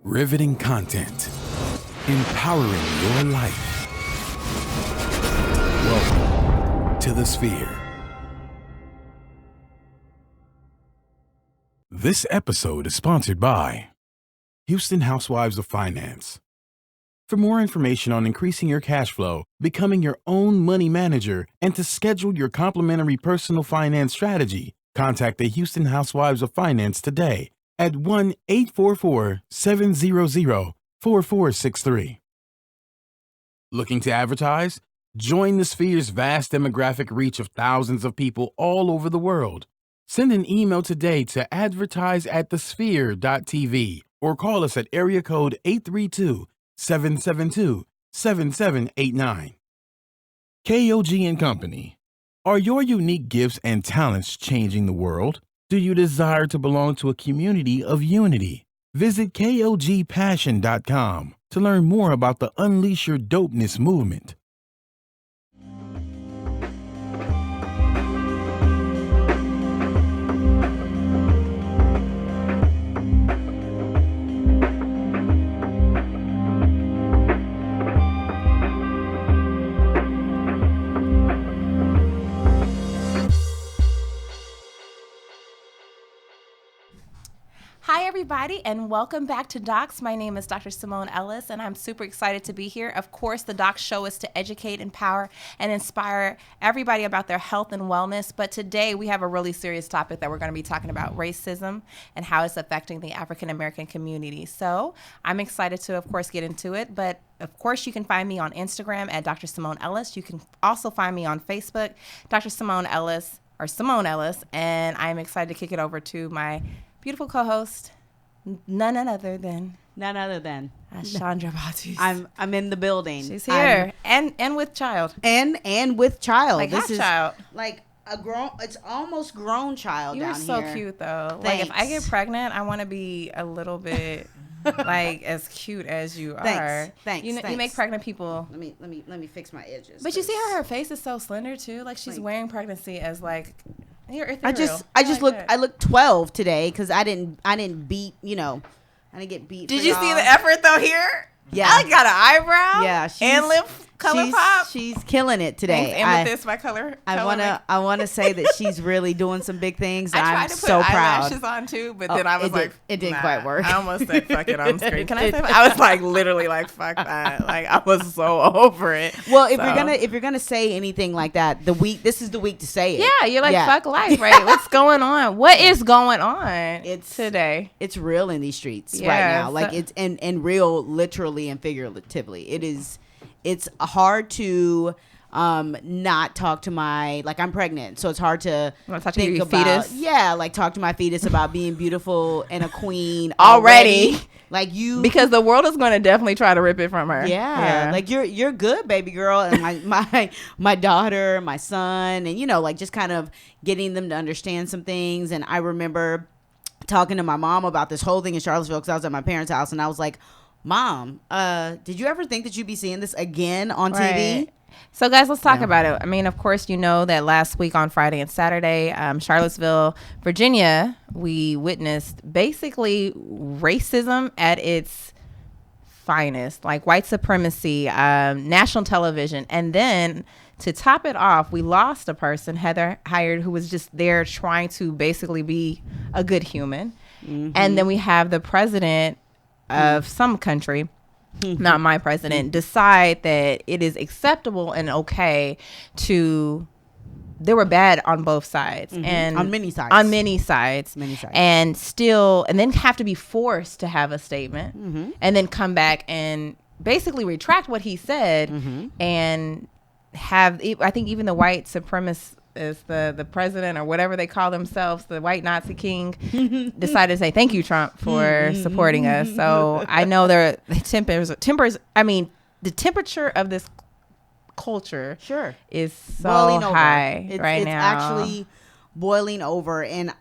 Riveting content. Empowering your life. Welcome to The Sphere. This episode is sponsored by Houston Housewives of Finance. For more information on increasing your cash flow, becoming your own money manager, and to schedule your complimentary personal finance strategy, contact the Houston Housewives of Finance today at 1-844-700-4463. Looking to advertise? Join the Sphere's vast demographic reach of thousands of people all over the world. Send an email today to advertise@thesphere.tv or call us at area code 832-772-7789. KOG and Company. Are your unique gifts and talents changing the world? Do you desire to belong to a community of unity? Visit KOGpassion.com to learn more about the Unleash Your Dopeness movement. Hi, everybody, and welcome back to Docs. My name is Dr. Simone Ellis, and I'm super excited to be here. Of course, the Docs show is to educate, empower, and inspire everybody about their health and wellness. But today, we have a really serious topic that we're going to be talking about: racism and how it's affecting the African American community. So I'm excited to, of course, get into it. But of course, you can find me on Instagram at Dr. Simone Ellis. You can also find me on Facebook, Dr. Simone Ellis, or Simone Ellis. And I'm excited to kick it over to my beautiful co-host, none other than Chandra Batis. I'm in the building. She's here, and with child, and with child. Like this half child, like a grown. It's almost grown child. You're down so here. cute though. Thanks. Like if I get pregnant, I want to be a little bit like as cute as you are. Thanks. You make pregnant people. Let me fix my edges. But you see how her face is so slender too. Like she's wearing pregnancy as like. You're I look 12 today because I didn't beat, I didn't get beat. Did you see the effort though here? Yeah. I got an eyebrow. Yeah. And lip color pop. She's killing it today. Thanks, Amethyst, my color. I want to say that she's really doing some big things. I tried I'm to put so proud. eyelashes on too, but then I was it didn't quite work. I almost said fuck it on screen. Can I say I was like literally like fuck that. Like I was so over it. Well, if you're gonna say anything like that, this is the week to say it. Yeah, you're like fuck life, right? What's going on? What is going on today? It's real in these streets right now. Like it's and real literally and figuratively. It's hard to not talk to I'm pregnant, so it's hard to think about fetus? Talk to my fetus about being beautiful and a queen already. Like you, because the world is going to definitely try to rip it from her. Yeah. Like you're good, baby girl, and my daughter, my son, and just kind of getting them to understand some things. And I remember talking to my mom about this whole thing in Charlottesville because I was at my parents' house, and I was like, Mom, did you ever think that you'd be seeing this again on TV? So, guys, let's talk about it. I mean, of course, you know that last week on Friday and Saturday, Charlottesville, Virginia, we witnessed basically racism at its finest, like white supremacy, national television. And then to top it off, we lost a person, Heather Hyde, who was just there trying to basically be a good human. Mm-hmm. And then we have the president of some country, not my president, decide that it is acceptable and okay to, they were bad on both sides, and on many sides, and then have to be forced to have a statement, and then come back and basically retract what he said, and have, I think even the white supremacists, is the president or whatever they call themselves, the white Nazi king, decided to say thank you, Trump, for supporting us. So I know the temperature of this culture sure is so boiling high over. right it's now. It's actually boiling over, and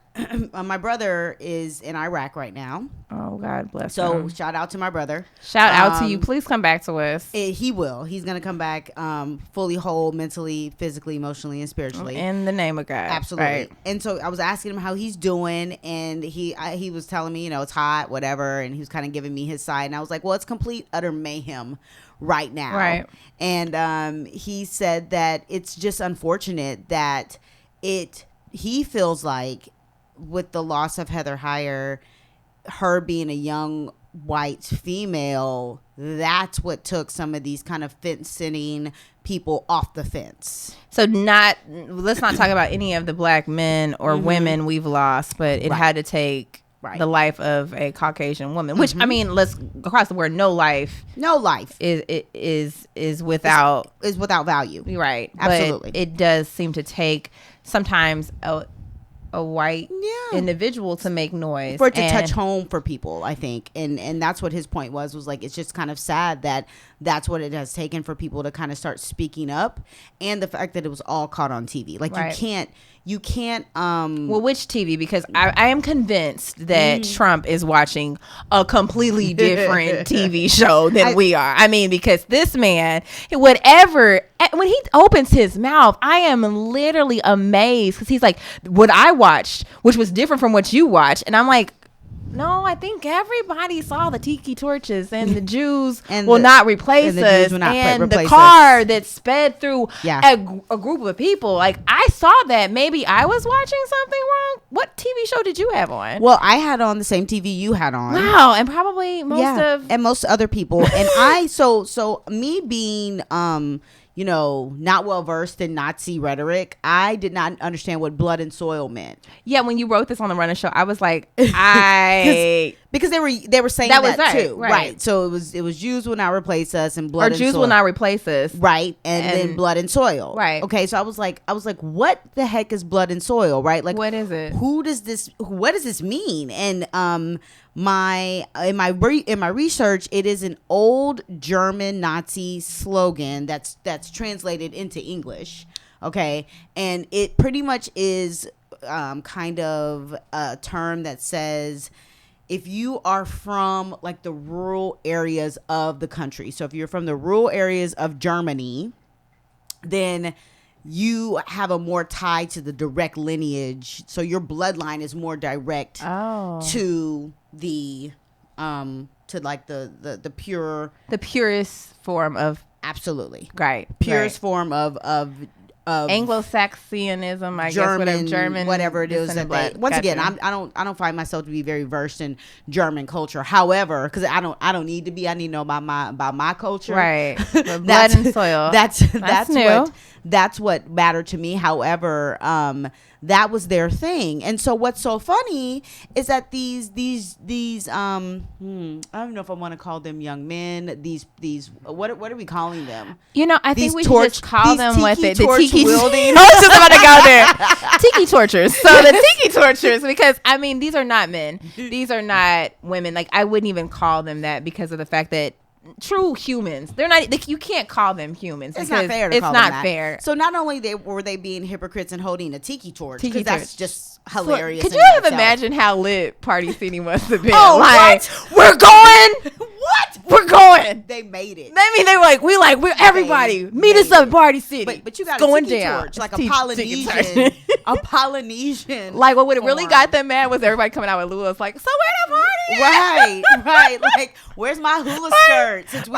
my brother is in Iraq right now. Oh, God bless So him. shout out to my brother. Shout out to you. Please come back to us. He will. He's going to come back fully whole, mentally, physically, emotionally, and spiritually. In the name of God. Absolutely. Right. And so I was asking him how he's doing, and he was telling me, it's hot, whatever, and he was kind of giving me his side. And I was like, well, it's complete, utter mayhem right now. Right. And he said that it's just unfortunate that he feels like with the loss of Heather Heyer, her being a young white female, that's what took some of these kind of fence-sitting people off the fence. So let's not talk about any of the black men or women we've lost, but it had to take the life of a Caucasian woman, which I mean, let's across the board, no life is without value. Right. Absolutely. But it does seem to take sometimes a white individual to make noise for it to touch home for people, I think, and that's what his point was like, it's just kind of sad that that's what it has taken for people to kind of start speaking up, and the fact that it was all caught on TV. Like you can't well, which TV? Because I am convinced that Trump is watching a completely different TV show than we are. I mean, because this man, whatever, when he opens his mouth, I am literally amazed, because he's like, what I watched, which was different from what you watched, and I'm like, no, I think everybody saw the tiki torches, and the Jews will not replace us, and the car that sped through a group of people. Like, I saw that. Maybe I was watching something wrong. What TV show did you have on? Well, I had on the same TV you had on. Wow, and probably most other people. And I so me being not well versed in Nazi rhetoric, I did not understand what blood and soil meant. Yeah, when you wrote this on the Runner Show, I was like, because they were saying that too, right? So it was Jews will not replace us, and blood, or Jews will not replace us, right? And then blood and soil, right? Okay, so I was like, what the heck is blood and soil, right? Like, what is it? What does this mean? And in my research, it is an old German Nazi slogan that's translated into English. Okay, and it pretty much is kind of a term that says, if you are from like the rural areas of the country, so if you're from the rural areas of Germany, then you have a more tie to the direct lineage, so your bloodline is more direct to the the purest form of, absolutely, right, purest form of Anglo-Saxonism, I German, guess, German, whatever it is that they, once again, I don't find myself to be very versed in German culture. However, because I don't need to be, I need to know about my culture, right? Blood and soil. That's what mattered to me. However, that was their thing. And so what's so funny is that these I don't know if I want to call them young men, these what are we calling them? I think we should just call them with it, the tiki wielding. I was just about to go there. Tiki tortures. So the tiki tortures, because I mean, these are not men. These are not women. Like, I wouldn't even call them that, because of the fact that true humans, they're not, like, you can't call them humans. It's not fair to call them that. It's not fair. So not only were they being hypocrites and holding a tiki torch, because that's just hilarious. Could you have imagined how lit Party City must have been? Oh, like, what? We're going. What? We're going. They made it. I mean, they were like, we're everybody meet us up at Party City. But you got going a tiki down. torch, like a Polynesian, a Polynesian. Like, what would it really got them mad was everybody coming out with Lula's like, so where the party at? Right. Like, where's my hula skirt? Since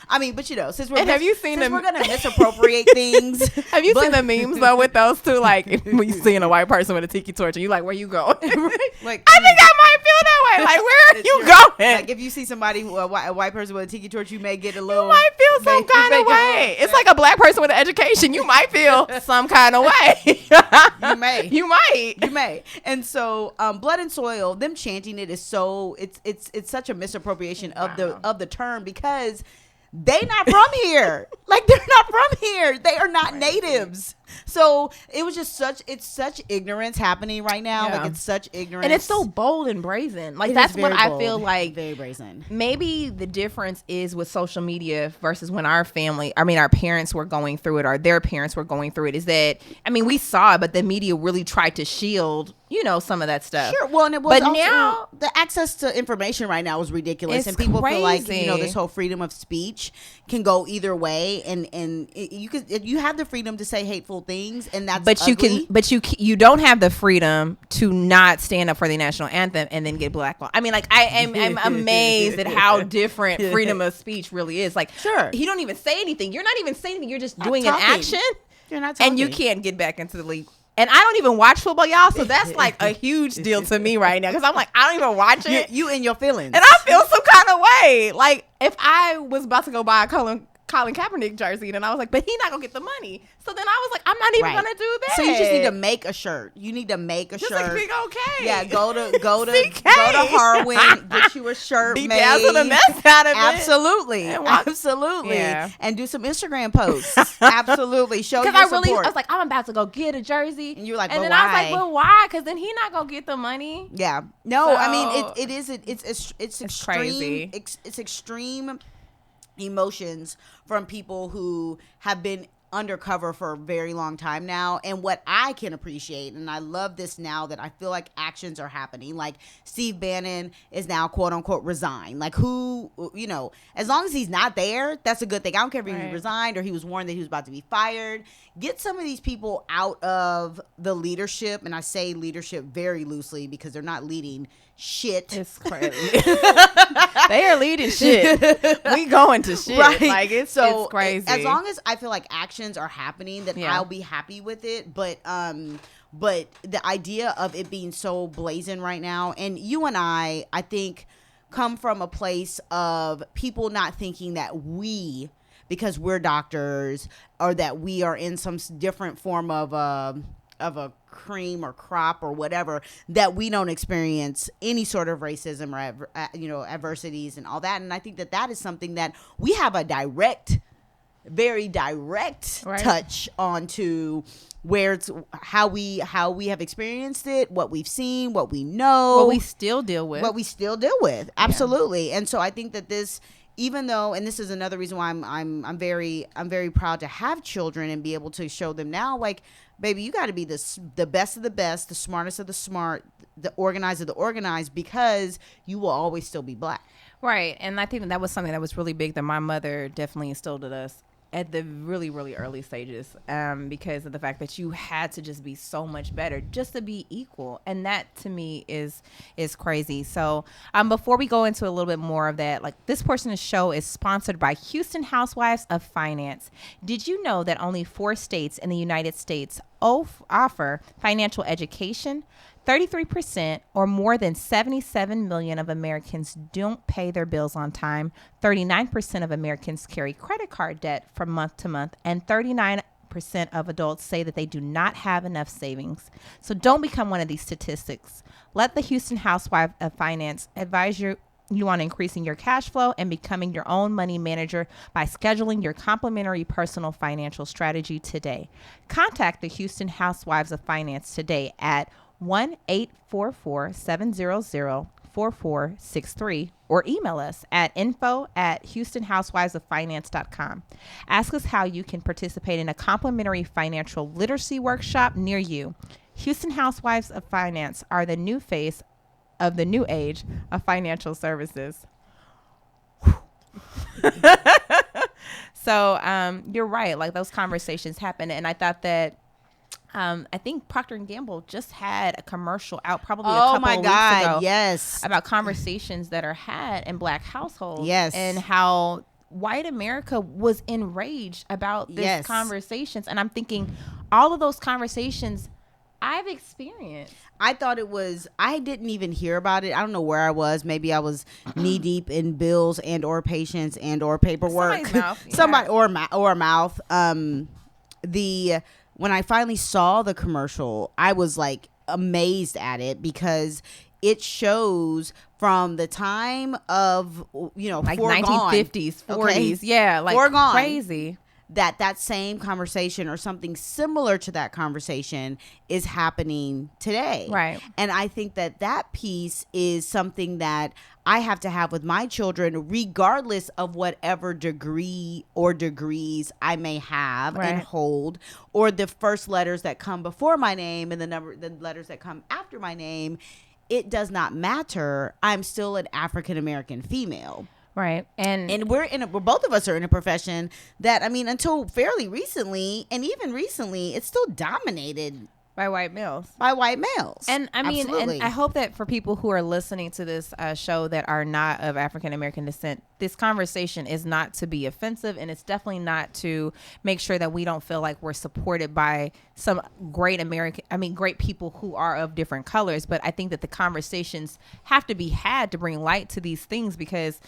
I mean, but since we're have you seen we're gonna misappropriate things. Have you seen the memes though with those two? Like, when you seeing a white person with a tiki torch and you like, where you going? Like, I think I might feel that way. Like, where are you going? Like, if you see somebody, a white person with a tiki torch, you may get a little. You might feel some kind of way. It's like a black person with an education. You might feel some kind of way. You may. And so, blood and soil, them chanting it is so it's such a misappropriation of the term, because they not from here. Like, they're not from here. They are not natives. So it was just it's such ignorance happening right now. Yeah. Like it's such ignorance. And it's so bold and brazen. Like It that's is what very I bold, feel like. very brazen. Maybe the difference is with social media versus when our parents were going through it, or their parents were going through it, is that, I mean, we saw it, but the media really tried to shield, some of that stuff. Sure. Well, and it was but also, now the access to information right now is ridiculous, it's and people feel like crazy. this whole freedom of speech can go either way, and you have the freedom to say hateful things, and that's ugly. You don't have the freedom to not stand up for the national anthem and then get blackballed. I mean, like I'm amazed at how different freedom of speech really is. Like, sure, you don't even say anything. You're not even saying anything. You're just doing an talking. action. You're not talking. And you can't get back into the league. And I don't even watch football, y'all. So that's like a huge deal to me right now. Because I'm like, I don't even watch it. You in your feelings. And I feel some kind of way. Like, if I was about to go buy a Colin Kaepernick jersey, and I was like, but he's not going to get the money. So then I was like, I'm not even going to do that. So you just need to make a shirt. You need to make a just shirt. Just like big okay. Yeah, go to Harwin, get you a shirt made. Bedazzle the mess out of it. Absolutely. Yeah. And do some Instagram posts. Absolutely. Show your support. I was like, I'm about to go get a jersey. And you're like, and but then why? I was like, well, why? Because then he's not going to get the money. Yeah. No, So, I mean, it's extreme. crazy. It's extreme emotions from people who have been undercover for a very long time now. And what I can appreciate, and I love this now, that I feel like actions are happening. Like Steve Bannon is now quote unquote resigned. Like who, as long as he's not there, that's a good thing. I don't care if he resigned or he was warned that he was about to be fired. Get some of these people out of the leadership. And I say leadership very loosely because they're not leading shit. It's crazy. They are leading shit. We going to shit. Right. Like it's crazy. As long as I feel like actions are happening, then I'll be happy with it. But the idea of it being so blazing right now, and you and I think, come from a place of people not thinking that we, because we're doctors, or that we are in some different form of a cream or crop or whatever, that we don't experience any sort of racism or adversities and all that. And I think that is something that we have a very direct touch onto, where it's how we have experienced it, what we've seen, what we know, what we still deal with. Absolutely. And so I think that this, even though, and this is another reason why I'm very proud to have children and be able to show them now, like, baby, you got to be the best of the best, the smartest of the smart, the organized of the organized, because you will always still be black. Right. And I think that was something that was really big that my mother definitely instilled in us at the really, really early stages, because of the fact that you had to just be so much better just to be equal. And that to me is crazy. So before we go into a little bit more of that, like, this portion of the show is sponsored by Houston Housewives of Finance. Did you know that only 4 states in the United States offer financial education? 33%, or more than 77 million of Americans, don't pay their bills on time. 39% of Americans carry credit card debt from month to month, and 39% of adults say that they do not have enough savings. So don't become one of these statistics. Let the Houston Housewife of Finance advise you on increasing your cash flow and becoming your own money manager by scheduling your complimentary personal financial strategy today. Contact the Houston Housewives of Finance today at 1-844-700-4463 or email us at info@houstonhousewivesoffinance.com. Ask us how you can participate in a complimentary financial literacy workshop near you. Houston Housewives of Finance are the new face of the new age of financial services. So you're right, like, those conversations happen, and I thought that I think Procter & Gamble just had a commercial out probably a couple of weeks ago. Yes. About conversations that are had in black households. Yes. And how white America was enraged about these conversations. And I'm thinking, all of those conversations I've experienced. I didn't even hear about it. I don't know where I was. Maybe I was knee deep in bills and or patients and or paperwork. Somebody's mouth. or a mouth. When I finally saw the commercial, I was like amazed at it, because it shows from the time of, like 1950s, 40s. Yeah, like foregone. Crazy. that same conversation or something similar to that conversation is happening today. Right. And I think that piece is something that I have to have with my children, regardless of whatever degree or degrees I may have and hold, or the first letters that come before my name and the letters that come after my name. It does not matter. I'm still an African American female. Right. And we're both of us are in a profession that, I mean, until fairly recently, and even recently, it's still dominated by white males. And I mean, and I hope that for people who are listening to this show that are not of African American descent, this conversation is not to be offensive, and it's definitely not to make sure that we don't feel like we're supported by some great people who are of different colors. But I think that the conversations have to be had to bring light to these things, because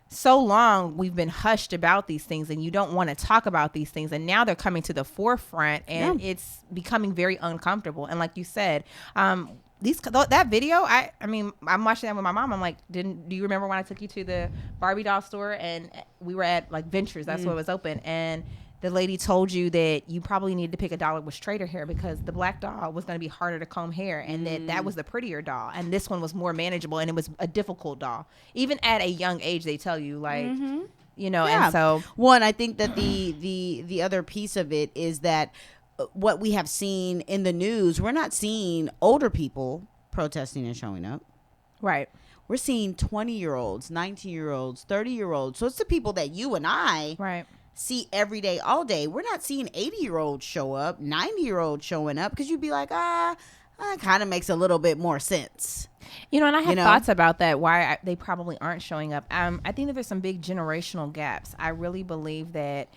so long we've been hushed about these things, and you don't want to talk about these things, and now they're coming to the forefront, and it's becoming very uncomfortable. And like you said, that video, I mean, I'm watching that with my mom. I'm like, do you remember when I took you to the Barbie doll store and we were at like Ventures? That's what was open, and the lady told you that you probably needed to pick a doll that was straighter hair because the black doll was going to be harder to comb hair, and that was the prettier doll, and this one was more manageable, and it was a difficult doll. Even at a young age, they tell you, like, you know. And so one, I think that the other piece of it is that what we have seen in the news, we're not seeing older people protesting and showing up. Right. We're seeing 20-year-olds, 19-year-olds, 30-year-olds. So it's the people that you and I see every day, all day. We're not seeing 80-year-olds show up, 90-year-olds showing up, because you'd be like, that kind of makes a little bit more sense. You know, and I have thoughts about that, why they probably aren't showing up. I think that there's some big generational gaps. I really believe that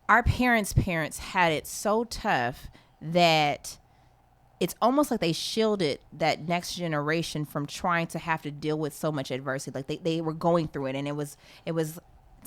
our parents' had it so tough that it's almost like they shielded that next generation from trying to have to deal with so much adversity. Like they were going through it, and it was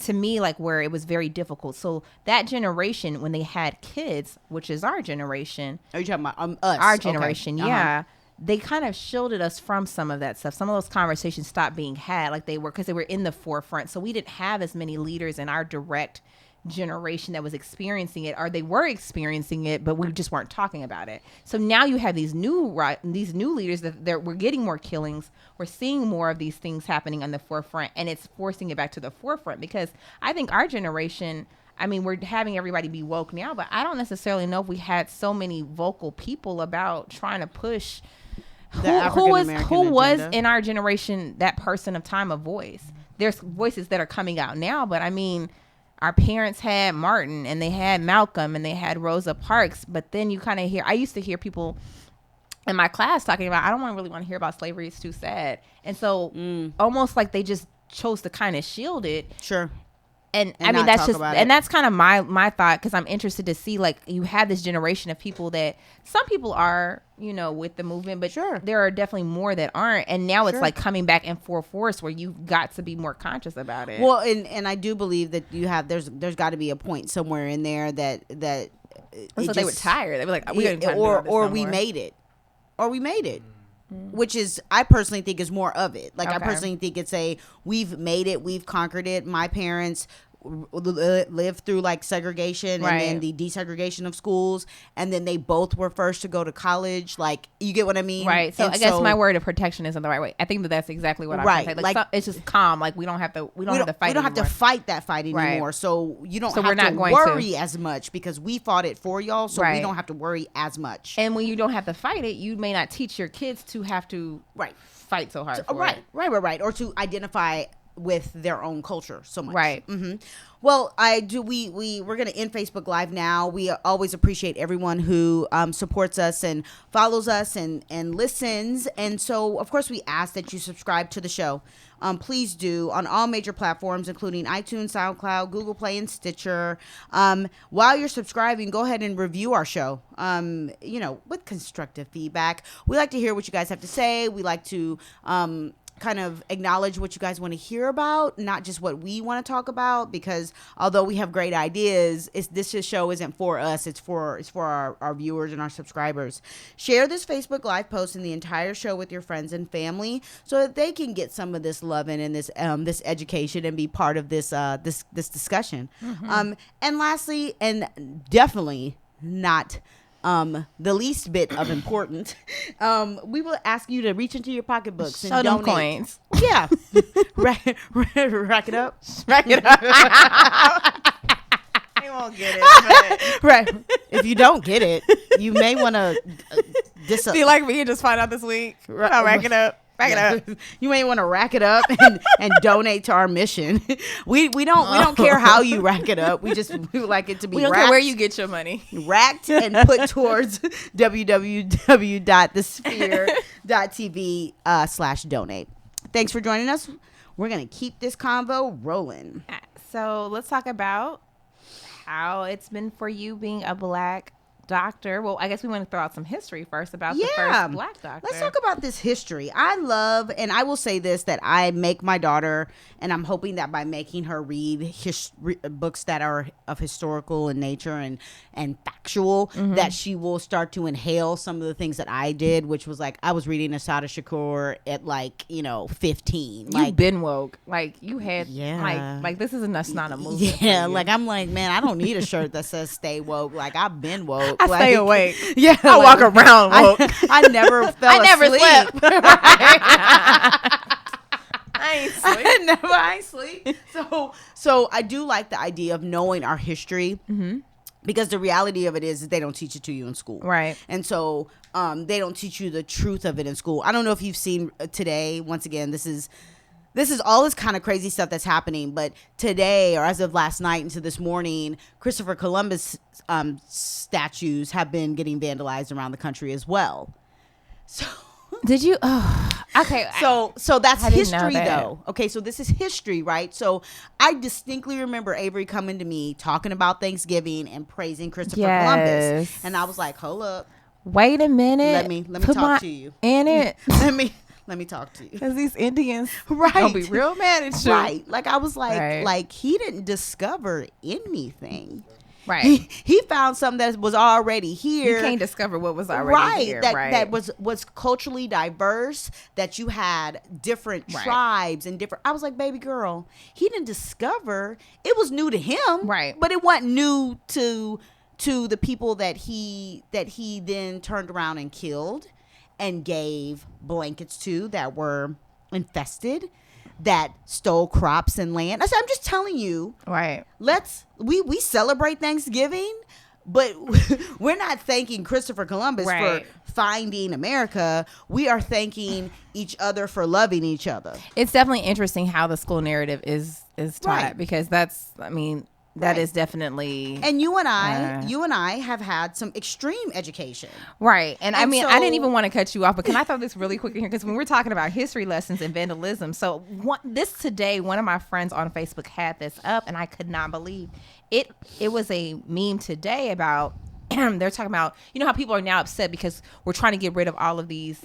to me like where it was very difficult. So that generation, when they had kids, which is our generation. Are you talking about us? Our generation, okay. Yeah. They kind of shielded us from some of that stuff. Some of those conversations stopped being had, like they were, because they were in the forefront. So we didn't have as many leaders in our direct generation that was experiencing it, or they were experiencing it, but we just weren't talking about it. So now you have these new leaders that we're getting more killings. We're seeing more of these things happening on the forefront, and it's forcing it back to the forefront, because I think our generation, I mean, we're having everybody be woke now, but I don't necessarily know if we had so many vocal people about trying to push who was in our generation that person of time of voice. There's voices that are coming out now, but I mean, our parents had Martin, and they had Malcolm, and they had Rosa Parks. But then you kind of I used to hear people in my class talking about, I don't really want to hear about slavery. It's too sad. And so almost like they just chose to kind of shield it. Sure. And I mean, that's just, and that's kind of my thought, because I'm interested to see, like, you have this generation of people that some people are, you know, with the movement, but there are definitely more that aren't. And now it's like coming back in full force, where you've got to be more conscious about it. Well, and I do believe that there's got to be a point somewhere in there that so they were tired. They were like, we didn't we made it, which is, I personally think is more of it. Like, I personally think it's we've made it, we've conquered it. My parents lived through like segregation and then the desegregation of schools, and then they both were first to go to college. Like, you get what I mean? Right. So I guess my word of protection isn't the right way. I think that's exactly what I'm saying. Like it's just calm. Like we don't have to fight. We don't have to fight that fight anymore. Right. So you don't have to worry as much, because we fought it for y'all. So we don't have to worry as much. And when you don't have to fight it, you may not teach your kids to have to fight so hard. Right. Or to identify with their own culture so much. Right. Mm-hmm. Well, we're going to end Facebook Live now. We always appreciate everyone who supports us and follows us and listens. And so, of course, we ask that you subscribe to the show. Please do, on all major platforms, including iTunes, SoundCloud, Google Play, and Stitcher. While you're subscribing, go ahead and review our show, with constructive feedback. We like to hear what you guys have to say. We like to kind of acknowledge what you guys want to hear about, not just what we want to talk about, because although we have great ideas, this show isn't for us. It's for our viewers and our subscribers. Share this Facebook Live post and the entire show with your friends and family so that they can get some of this loving and this education and be part of this discussion. Mm-hmm. And lastly, and definitely not the least bit of important, we will ask you to reach into your pocketbooks and donate. Coins. Yeah. rack it up. Rack it up. They won't get it. But. Right. If you don't get it, you may want to be like me and just find out this week. I'll rack it up. Rack it up. You may want to rack it up and donate to our mission. We don't care how you rack it up. We would like it to be. We don't care where you get your money. Racked and put towards www.thesphere.tv/donate. Thanks for joining us. We're gonna keep this convo rolling. So let's talk about how it's been for you being a Black doctor. Well, I guess we want to throw out some history first about the first Black doctor. Let's talk about this history. I love, and I will say this, that I make my daughter, and I'm hoping that by making her read books that are of historical in nature and factual, mm-hmm. that she will start to inhale some of the things that I did, which was like, I was reading Assata Shakur at 15. You've been woke. Like, you had, like this is that's not a movie. Yeah, like, I'm like, man, I don't need a shirt that says stay woke. Like, I've been woke. I stay awake. Yeah, I walk around woke. I never fell asleep. Slept. I ain't sleep. So I do like the idea of knowing our history, mm-hmm. because the reality of it is they don't teach it to you in school, right? And so they don't teach you the truth of it in school. I don't know if you've seen today. Once again, this is all this kind of crazy stuff that's happening. But today, or as of last night into this morning, Christopher Columbus statues have been getting vandalized around the country as well. So did you? Oh, okay. So that's history, though. Okay, so this is history, right? So I distinctly remember Avery coming to me talking about Thanksgiving and praising Christopher Columbus, and I was like, "Hold up, wait a minute. Let me talk to you. In it. Let me talk to you, because these Indians, right, gonna be real mad at you, right? Like I was like he didn't discover anything." Right. He found something that was already here. You can't discover what was already here. That was culturally diverse, that you had different tribes and different. I was like, baby girl, he didn't discover. It was new to him. Right. But it wasn't new to the people that he then turned around and killed and gave blankets to, that were infested, that stole crops and land. I said, I'm just telling you. Right. We celebrate Thanksgiving, but we're not thanking Christopher Columbus for finding America. We are thanking each other for loving each other. It's definitely interesting how the school narrative is taught, because that is definitely. And you and I have had some extreme education. Right. And I didn't even want to cut you off, but can I throw this really quick in here? Because when we're talking about history lessons and vandalism, so one of my friends on Facebook had this up, and I could not believe it. It was a meme today about, they're talking about, how people are now upset because we're trying to get rid of all of these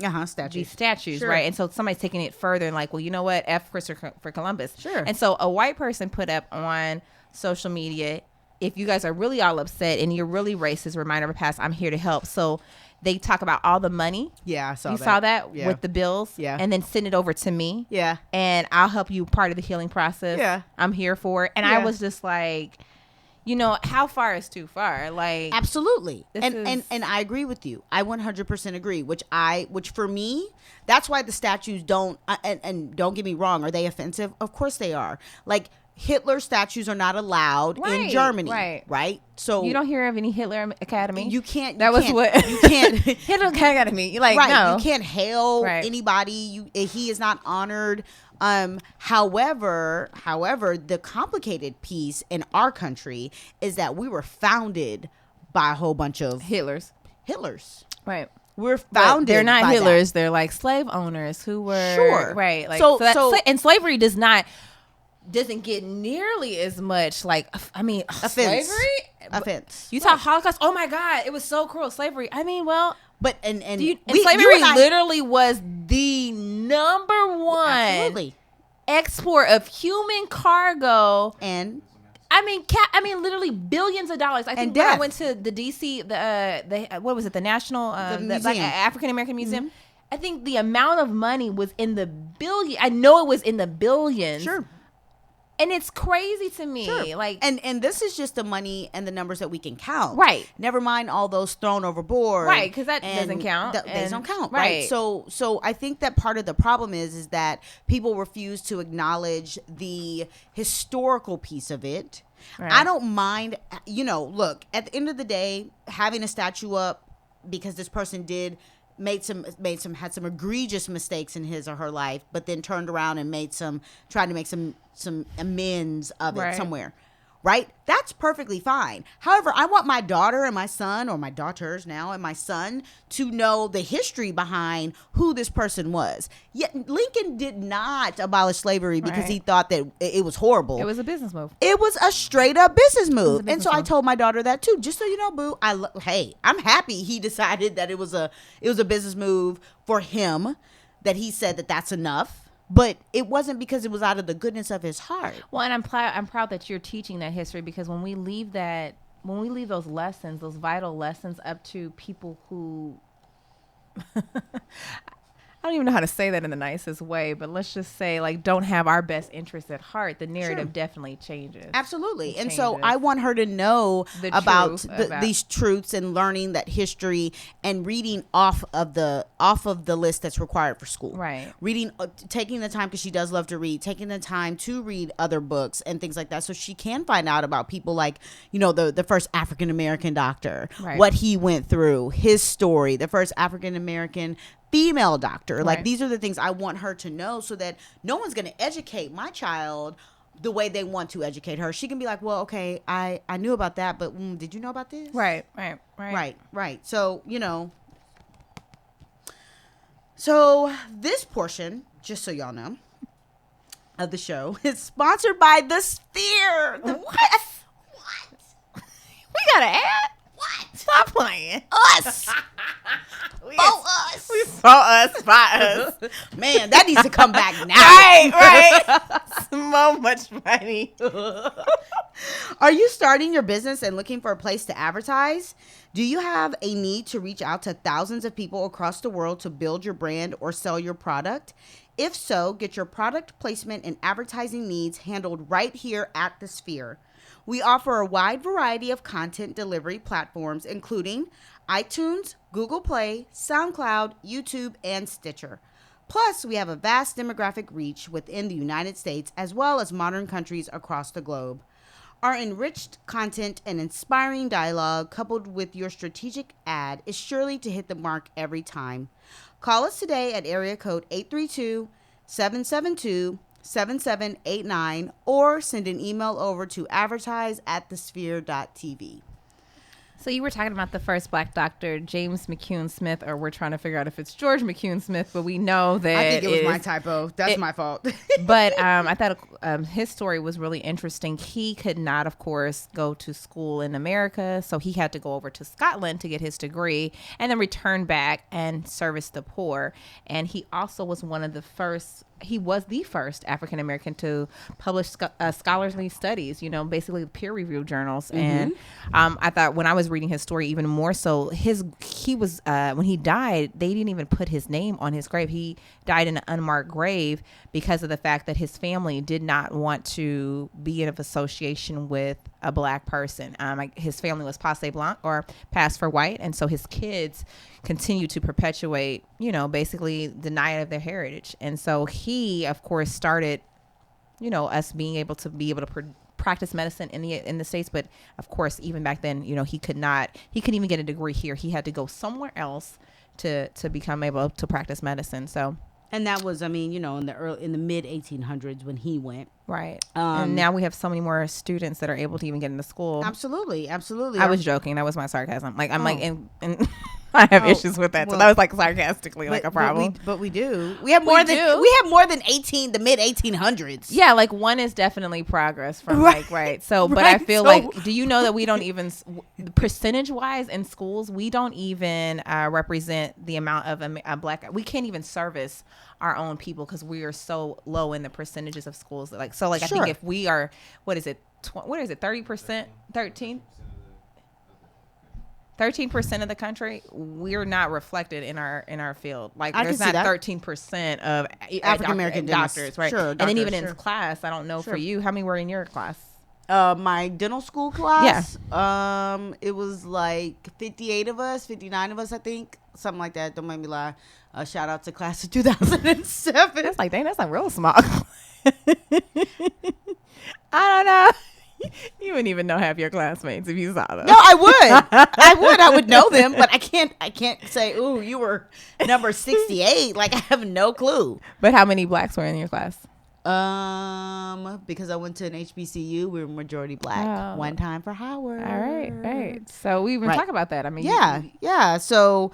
statues, sure. Right? And so somebody's taking it further and like, well, you know what? F Christopher Columbus. Sure. And so a white person put up on social media, if you guys are really all upset and you're really racist, reminder of the past, I'm here to help. So they talk about all the money. Yeah, I saw that. You saw that yeah. with the bills? Yeah. And then send it over to me. Yeah. And I'll help you part of the healing process. Yeah. I'm here for it. And I was just like, how far is too far? Like, absolutely. And I agree with you. I 100% agree, which for me, that's why the statues don't, and don't get me wrong, are they offensive? Of course they are. Like, Hitler statues are not allowed in Germany, right? So you don't hear of any Hitler Academy. You can't. That was what you can't. Hitler Academy. You like no. You can't hail anybody. He is not honored. However, the complicated piece in our country is that we were founded by a whole bunch of Hitlers. Right. We're founded. But they're not by Hitlers. That. They're like slave owners who were right. Like and slavery doesn't get nearly as much offense. Offense. You talk Holocaust. Oh my God, it was so cruel. Slavery. But and slavery literally was the number one Absolutely. export of human cargo. And I mean, literally billions of dollars. I think when I went to the DC, the what was it, the National, the African American Museum. I think the amount of money was in the billion. I know it was in the billions. Sure. And it's crazy to me. Sure. Like, and this is just the money and the numbers that we can count. Right. Never mind all those thrown overboard. Right, because that doesn't count. They don't count. Right. So I think that part of the problem is that people refuse to acknowledge the historical piece of it. Right. I don't mind, look, at the end of the day, having a statue up because this person had some egregious mistakes in his or her life, but then turned around and tried to make some amends of it somewhere. Right? That's perfectly fine. However, I want my daughter and my son, or my daughters now and my son, to know the history behind who this person was. Yet Lincoln did not abolish slavery because he thought that it was horrible. It was a business move. It was a straight up business move. And so I told my daughter that too. Just so you know, boo, I'm happy he decided that it was a business move for him, that he said that that's enough. But it wasn't because it was out of the goodness of his heart. Well, and I'm proud that you're teaching that history, because when we leave those lessons, those vital lessons, up to people who I don't even know how to say that in the nicest way, but let's just say, like, don't have our best interests at heart, the narrative definitely changes. Absolutely. And so I want her to know about these truths, and learning that history, and reading off of the list that's required for school. Right. Reading, taking the time, because she does love to read, taking the time to read other books and things like that, so she can find out about people like, the first African American doctor, what he went through, his story, the first African American female doctor. Like, these are the things I want her to know, so that no one's going to educate my child the way they want to educate her. She can be like, well, okay, I knew about that, but did you know about this? Right. So, so this portion, just so y'all know, of the show is sponsored by The Sphere. What? We got an ad? What? Stop playing. Us. Us. Man, that needs to come back now. Right. So much money. Are you starting your business and looking for a place to advertise? Do you have a need to reach out to thousands of people across the world to build your brand or sell your product? If so, get your product placement and advertising needs handled right here at The Sphere. We offer a wide variety of content delivery platforms, including iTunes, Google Play, SoundCloud, YouTube, and Stitcher. Plus, we have a vast demographic reach within the United States, as well as modern countries across the globe. Our enriched content and inspiring dialogue, coupled with your strategic ad, is surely to hit the mark every time. Call us today at area code 832-772-7789, or send an email over to advertise@thesphere.tv. So you were talking about the first Black doctor, James McCune Smith, or we're trying to figure out if it's George McCune Smith, but we know that I think it was my typo. That's my fault. But I thought his story was really interesting. He could not, of course, go to school in America, so he had to go over to Scotland to get his degree and then return back and service the poor. And he also was he was the first African American to publish scholarly studies, basically peer-reviewed journals. Mm-hmm. And I thought, when I was reading his story, even more so, he was when he died, they didn't even put his name on his grave. He died in an unmarked grave because of the fact that his family did not want to be in association with a Black person. His family was passé blanc, or passed for white, and so his kids continue to perpetuate, basically deny of their heritage. And so he, of course, started, us being able to practice medicine in the States. But of course, even back then, he couldn't even get a degree here. He had to go somewhere else to become able to practice medicine. So. And that was, in the mid 1800s when he went. Right. And now we have so many more students that are able to even get into school. Absolutely. I was joking. That was my sarcasm. Like, I'm like, and I have issues with that. So that was like sarcastically like a problem. But we do. We have more than 18, the mid 1800s. Yeah, like one is definitely progress from right. So, but I feel like, do you know that we don't even percentage wise in schools, we don't even represent the amount of a black. We can't even service our own people because we are so low in the percentages of schools. Like so, like I think if we are, what is it? What is it? 30%? 13% of the country, we're not reflected in our field. Like there's not 13% of African American doctors, right? Sure, and then even in class, I don't know for you, how many were in your class? My dental school class, it was like 58 of us, 59 of us, I think, something like that. Don't make me lie. Shout out to class of 2007. That's like, dang, that's like real small. I don't know. You wouldn't even know half your classmates if you saw them. No, I would. I would know them, but I can't say, ooh, you were number 68. Like I have no clue. But how many blacks were in your class? Because I went to an HBCU, we were majority black. One time for Howard. All right. So we even talk about that. I mean, yeah. So,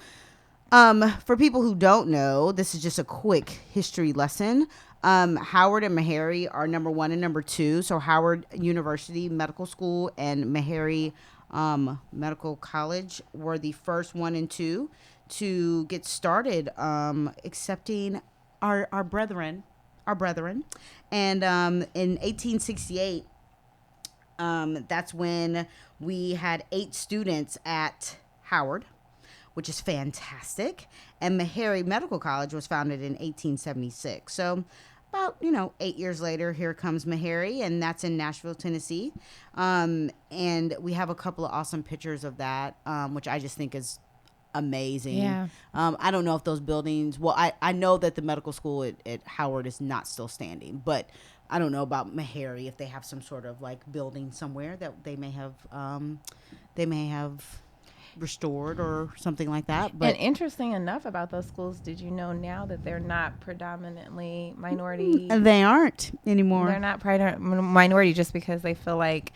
for people who don't know, this is just a quick history lesson. Howard and Meharry are number 1 and number 2. So Howard University Medical School and Meharry Medical College were the first 1 and 2 to get started accepting our brethren. And in 1868, that's when we had 8 students at Howard, which is fantastic. And Meharry Medical College was founded in 1876. So about 8 years later, here comes Meharry, and that's in Nashville, Tennessee. And we have a couple of awesome pictures of that, which I just think is amazing. Yeah. I don't know if those buildings, well, I know that the medical school at Howard is not still standing, but I don't know about Meharry, if they have some sort of like building somewhere that they may have restored or something like that. But and interesting enough about those schools, did you know now that they're not predominantly minority? They aren't anymore. They're not minority just because they feel like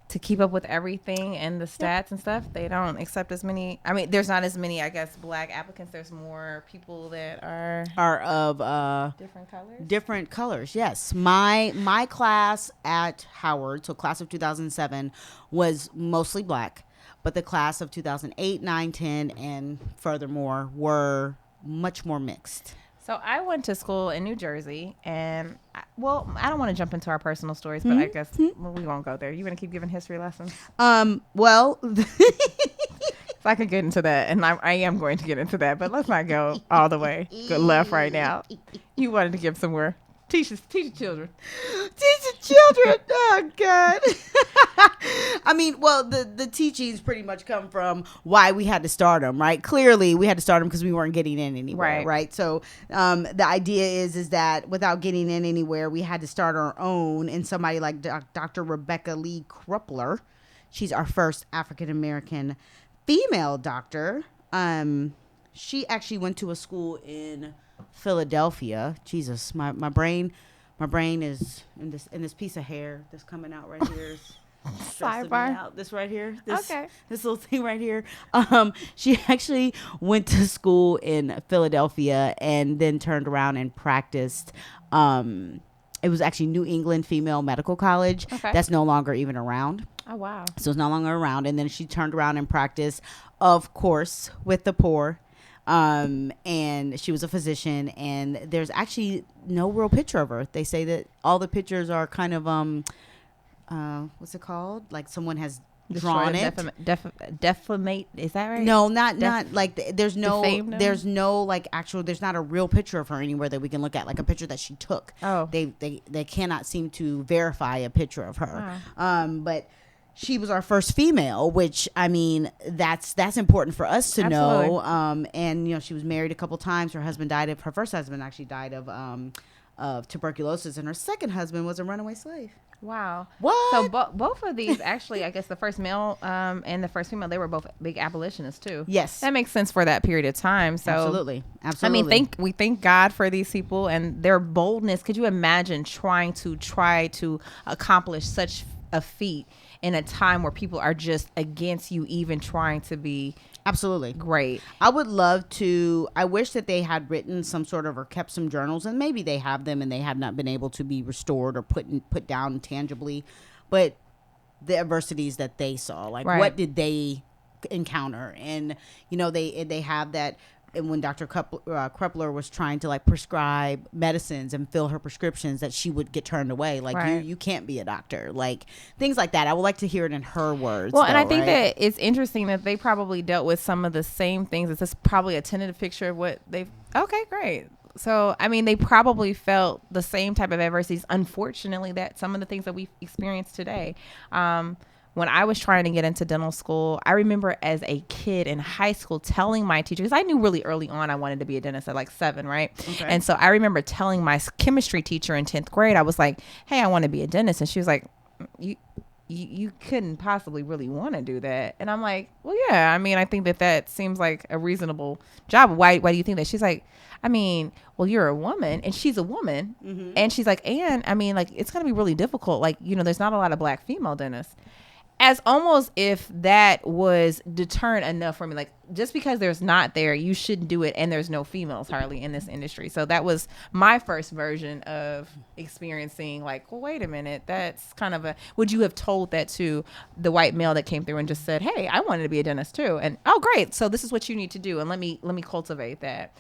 to keep up with everything and the stats and stuff, they don't accept as many. I mean, there's not as many, I guess, black applicants. There's more people that are of different colors. Different colors, yes. My class at Howard, so class of 2007, was mostly black. But the class of 2008, 9, 10, and furthermore were much more mixed. So I went to school in New Jersey, and I don't want to jump into our personal stories, but I guess we won't go there. You want to keep giving history lessons? Well, so I could get into that, and I am going to get into that, but let's not go all the way left right now. You wanted to give some more. Teach the children. Teach the children. Oh, God. I mean, well, the teachings pretty much come from why we had to start them, right? Clearly, we had to start them because we weren't getting in anywhere, right? So the idea is that without getting in anywhere, we had to start our own. And somebody like Dr. Rebecca Lee Krupler, she's our first African-American female doctor. She actually went to a school in Philadelphia. Jesus, my brain is in this piece of hair that's coming out right here. Sidebar. This right here. This little thing right here. She actually went to school in Philadelphia and then turned around and practiced. It was actually New England Female Medical College. Okay. That's no longer even around. Oh, wow. So it's no longer around. And then she turned around and practiced, of course, with the poor. And she was a physician, and there's actually no real picture of her. They say that all the pictures are kind of, what's it called? Like someone has drawn it. Defamate, is that right? No, not like there's no like actual, there's not a real picture of her anywhere that we can look at, like a picture that she took. Oh. They cannot seem to verify a picture of her. Wow. But she was our first female, which, I mean, that's important for us to Absolutely. know. And she was married a couple times. Her first husband actually died of tuberculosis, and her second husband was a runaway slave. Wow. What? So both of these, actually, I guess the first male and the first female, they were both big abolitionists too. Yes. That makes sense for that period of time. So Absolutely. I mean, we thank God for these people and their boldness. Could you imagine trying to accomplish such a feat in a time where people are just against you even trying to be absolutely great. I would love to. I wish that they had written some sort of or kept some journals, and maybe they have them and they have not been able to be restored or put down tangibly, but the adversities that they saw, like what did they encounter? And they have that. And when Dr. Krepler was trying to like prescribe medicines and fill her prescriptions, that she would get turned away. Like you can't be a doctor, like things like that. I would like to hear it in her words. Well, and I think that it's interesting that they probably dealt with some of the same things. It's just probably a tentative picture of what they've. Okay, great. So, I mean, they probably felt the same type of adversities, unfortunately, that some of the things that we experience today. When I was trying to get into dental school, I remember as a kid in high school telling my teacher, because I knew really early on I wanted to be a dentist at like 7, right? Okay. And so I remember telling my chemistry teacher in 10th grade, I was like, hey, I want to be a dentist. And she was like, you couldn't possibly really want to do that. And I'm like, well, yeah, I mean, I think that seems like a reasonable job. Why do you think that? She's like, I mean, well, you're a woman, and she's a woman. Mm-hmm. And she's like, and I mean, like, it's going to be really difficult. Like, there's not a lot of black female dentists. As almost if that was deterrent enough for me, like just because there's not there, you shouldn't do it, and there's no females hardly in this industry. So that was my first version of experiencing like, well, wait a minute, that's kind of a. Would you have told that to the white male that came through and just said, hey, I wanted to be a dentist too, and oh great, so this is what you need to do, and let me cultivate that.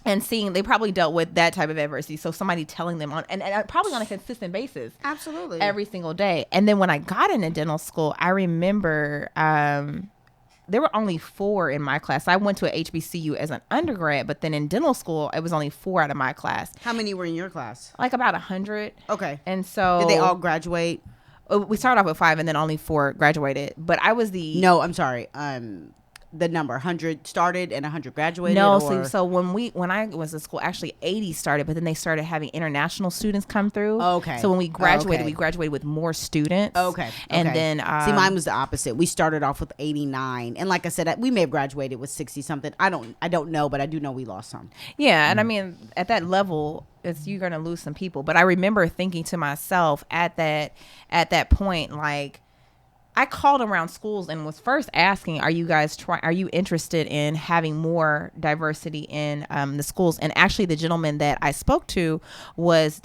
And seeing they probably dealt with that type of adversity. So somebody telling them and probably on a consistent basis. Absolutely. Every single day. And then when I got into dental school, I remember there were only 4 in my class. I went to a HBCU as an undergrad, but then in dental school, it was only 4 out of my class. How many were in your class? Like about 100. Okay. And so. Did they all graduate? We started off with 5 and then only 4 graduated. But I was the. No, I'm sorry. The number 100 started and 100 graduated? No, so when I was in school, actually 80 started, but then they started having international students come through. Okay. So when we graduated, we graduated with more students. Okay. And then see, mine was the opposite. We started off with 89, and like I said, we may have graduated with 60 something. I don't know, but I do know we lost some. Yeah, and I mean at that level, you're gonna lose some people. But I remember thinking to myself at that point, like. I called around schools and was first asking, are you interested in having more diversity in the schools? And actually the gentleman that I spoke to was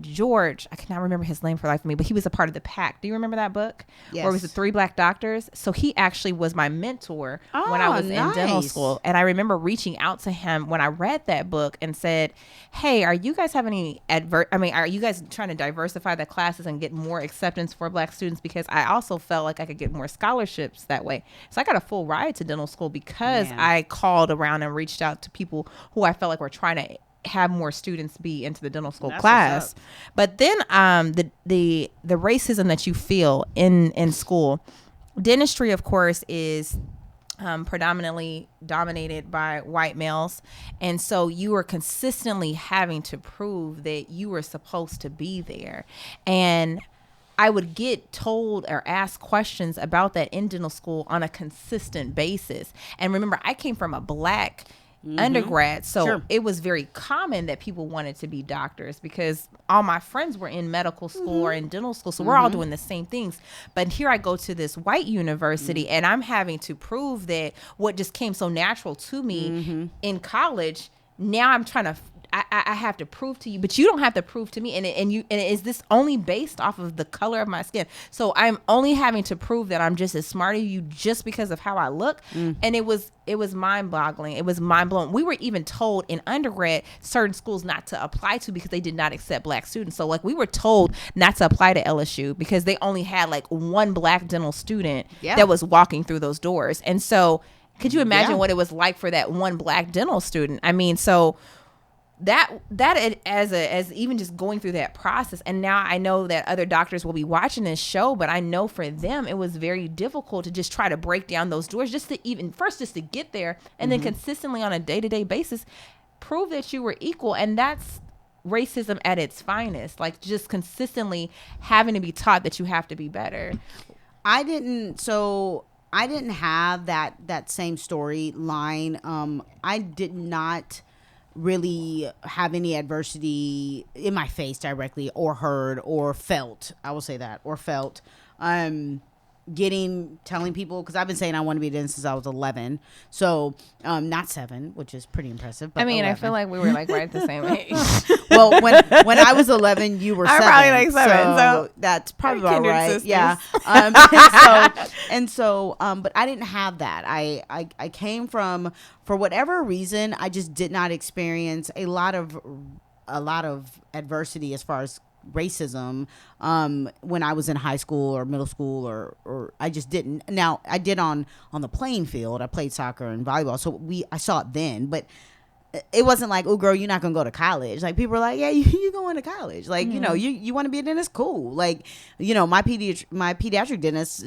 George. I cannot remember his name for the life of me, but he was a part of the PAC. Do you remember that book? Yes. Where it was the 3 black doctors? So he actually was my mentor when I was in dental school. And I remember reaching out to him when I read that book and said, hey, are you guys having any are you guys trying to diversify the classes and get more acceptance for black students? Because I also felt like I could get more scholarships that way. So I got a full ride to dental school because I called around and reached out to people who I felt like were trying to have more students be into the dental school class. But then the racism that you feel in school, dentistry, of course, is predominantly dominated by white males. And so you were consistently having to prove that you were supposed to be there. And I would get told or asked questions about that in dental school on a consistent basis. And remember, I came from a black undergrad, so it was very common that people wanted to be doctors because all my friends were in medical school or in dental school, so we're all doing the same things. But here I go to this white university and I'm having to prove that what just came so natural to me in college, now I'm trying to I have to prove to you, but you don't have to prove to me. And is this only based off of the color of my skin? So I'm only having to prove that I'm just as smart as you just because of how I look. And it was mind boggling. It was mind blowing. We were even told in undergrad certain schools not to apply to because they did not accept black students. So like we were told not to apply to LSU because they only had like 1 black dental student that was walking through those doors. And so could you imagine what it was like for that 1 black dental student? I mean, so that as even just going through that process, and now I know that other doctors will be watching this show, but I know for them it was very difficult to just try to break down those doors just to get there, and then consistently on a day-to-day basis prove that you were equal. And that's racism at its finest, like just consistently having to be taught that you have to be better. I didn't have that same storyline. I did not really have any adversity in my face directly, or heard, or felt. I will say that, or felt. Telling people, because I've been saying I want to be a dentist since I was 11, so not 7, which is pretty impressive. But I mean, 11. I feel like we were like right at the same age. Well, when I was 11, you were 7. I'm probably like 7, so that's probably about kindred right. sisters. Yeah. But I didn't have that. I came from, for whatever reason, I just did not experience a lot of adversity as far as racism when I was in high school or middle school, or I just didn't. Now I did on the playing field. I played soccer and volleyball, so I saw it then, but it wasn't like, oh girl, you're not gonna go to college. Like, people were like, yeah, you going to college, like, you know, you want to be a dentist, cool. Like, you know, my pediatric dentist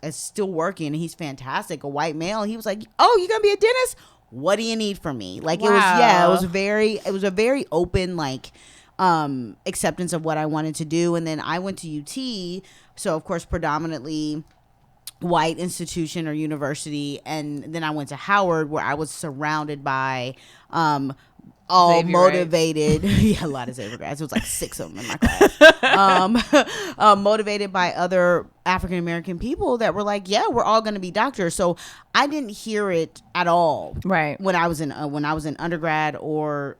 is still working, and he's fantastic, a white male. He was like, oh, you gonna be a dentist, what do you need from me? Like, wow. it was a very open, like, acceptance of what I wanted to do. And then I went to UT, so of course predominantly white institution or university, and then I went to Howard, where I was surrounded by all Xavier motivated yeah, a lot of Xavier grads. It was like 6 of them in my class. Motivated by other African American people that were like, yeah, we're all going to be doctors. So I didn't hear it at all when I was in undergrad or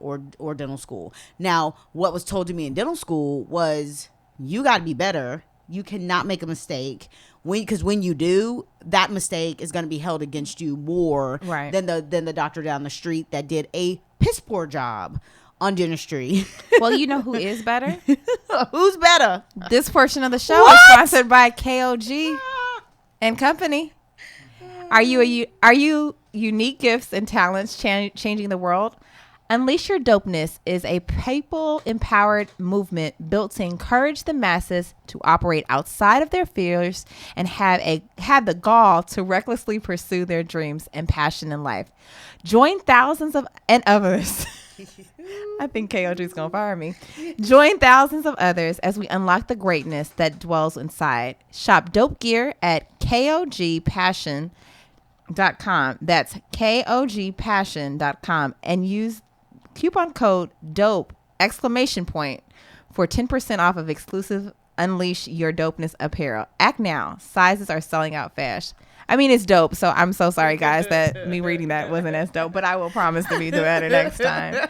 dental school. Now, what was told to me in dental school was, you got to be better. You cannot make a mistake, because when you do, that mistake is going to be held against you more than the doctor down the street that did a piss poor job on dentistry. Well, you know who is better? Who's better? This portion of the show is sponsored by KOG and Company. Are you unique gifts and talents changing the world? Unleash Your Dopeness is a people-empowered movement built to encourage the masses to operate outside of their fears and have the gall to recklessly pursue their dreams and passion in life. Join thousands of others. I think KOG is going to fire me. Join thousands of others as we unlock the greatness that dwells inside. Shop dope gear at KOGpassion.com. That's KOGpassion.com and use coupon code DOPE ! For 10% off of exclusive Unleash Your Dopeness apparel. Act now. Sizes are selling out fast. I mean, it's dope, so I'm so sorry, guys, that me reading that wasn't as dope, but I will promise to be better next time.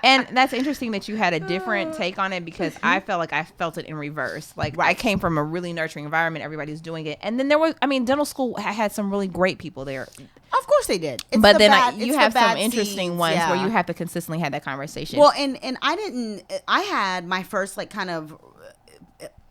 And that's interesting that you had a different take on it, because I felt like I felt it in reverse. Like, I came from a really nurturing environment. Everybody's doing it. And then dental school had some really great people there. Of course they did. But then you have some interesting ones where you have to consistently have that conversation. Well, and I had my first, like, kind of,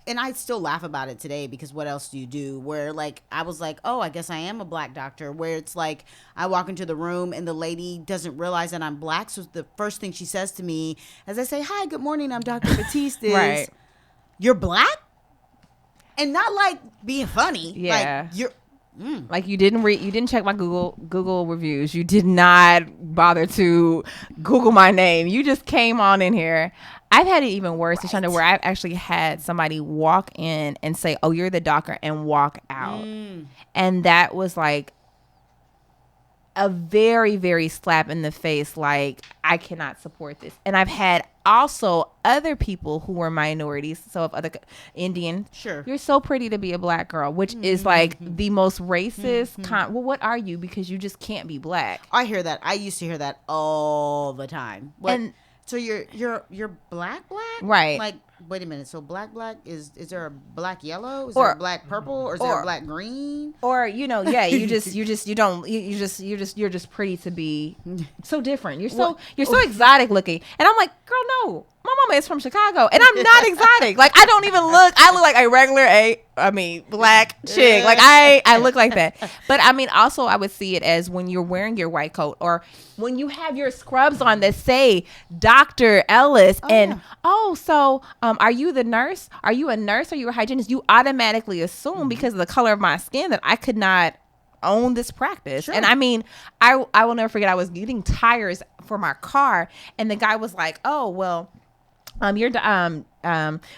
and I still laugh about it today, because what else do you do? Where, like, I was like, oh, I guess I am a black doctor. Where it's like, I walk into the room and the lady doesn't realize that I'm black. So the first thing she says to me as I say, hi, good morning, I'm Dr. Batiste, is, you're black? And not like being funny. Yeah. Like, you're... Like, you didn't check my Google reviews. You did not bother to Google my name. You just came on in here. I've had it even worse, Shonda, where I've actually had somebody walk in and say, oh, you're the doctor, and walk out. And that was like a very, very slap in the face. Like, I cannot support this. And I've had also other people who were minorities. So of other Indian, sure, you're so pretty to be a black girl, which is like the most racist. Well, what are you? Because you just can't be black. I hear that. I used to hear that all the time. And so you're black, right? Like, wait a minute. So black is there a black yellow? Is there a black purple? Or is there a black green? Or, yeah, you're just pretty to be so different. You're so exotic looking. And I'm like, girl, no. My mama is from Chicago, and I'm not exotic. Like, I don't even look. I look like a regular black chick. Like, I look like that. But I mean, also, I would see it as when you're wearing your white coat, or when you have your scrubs on that say Dr. Ellis, so are you the nurse? Are you a nurse? Are you a hygienist? You automatically assume, because of the color of my skin, that I could not own this practice. Sure. And I mean, I will never forget, I was getting tires for my car, and the guy was like, oh, well, you're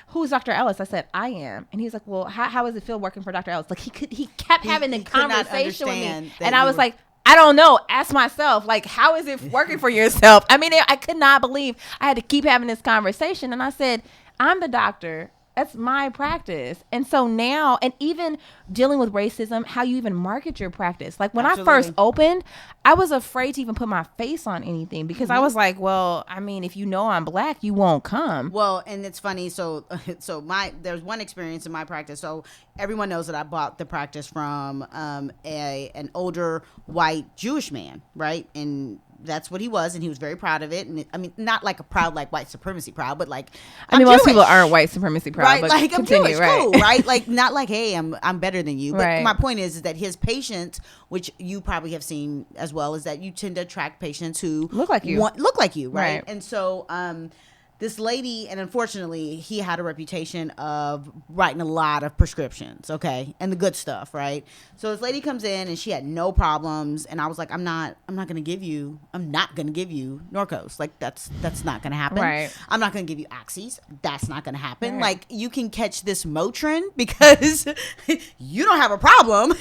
who's Dr. Ellis? I said, I am. And he's like, well, how does it feel working for Dr. Ellis? Like, he kept having a conversation with me, and I was like, I don't know. Ask myself, like, how is it working for yourself? I mean, I could not believe I had to keep having this conversation. And I said, I'm the doctor. That's my practice. And so now, and even dealing with racism, how you even market your practice. Like when Absolutely. I first opened, I was afraid to even put my face on anything because I was like, well, I mean, if you know I'm black, you won't come. Well, and it's funny. So there's one experience in my practice. So everyone knows that I bought the practice from an older white Jewish man, right? And that's what he was, and he was very proud of it. And I mean, not like a proud, like white supremacy proud, but like I mean, I'm most Jewish. people aren't white supremacy proud, Right? but Like continue, I'm Jewish, right? cool, right? Like not like, hey, I'm better than you. But Right. my point is that his patients, which you probably have seen as well, is that you tend to attract patients who Look like you. look like you, right? Right. And so this lady, and unfortunately, he had a reputation of writing a lot of prescriptions, okay, and the good stuff, right? So this lady comes in and she had no problems, and I was like, I'm not gonna give you Norcos, like that's not gonna happen. Right. I'm not gonna give you Oxys, that's not gonna happen. Right. Like you can catch this Motrin because you don't have a problem.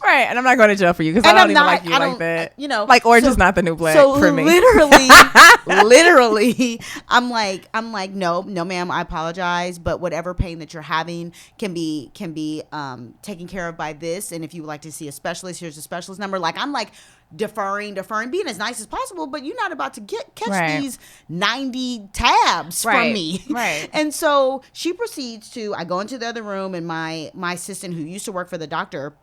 Right, and I'm not going to jail for you because I don't even like you like that. You know, like Orange so- is not the new black so for me. literally, I'm like, no, ma'am, I apologize, but whatever pain that you're having can be taken care of by this. And if you would like to see a specialist, here's a specialist number. Like I'm like deferring, being as nice as possible, but you're not about to catch Right. these 90 tabs Right, from me. right. And so she proceeds to, I go into the other room, and my assistant who used to work for the doctor,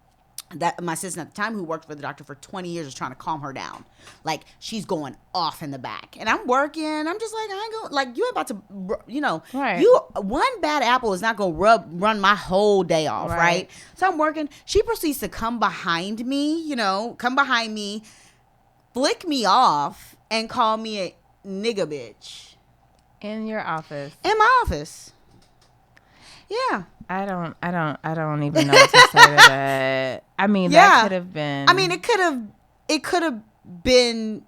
that my assistant at the time who worked for the doctor for 20 years is trying to calm her down. Like she's going off in the back, and I'm working. I'm just like, I ain't going, like, you ain't about to, you know, Right. you, one bad apple is not going to run my whole day off. Right. So I'm working. She proceeds to come behind me, flick me off and call me a nigga bitch In your office. in my office. Yeah. I don't even know what to say to that. I mean, that could have been. I mean, it could have been.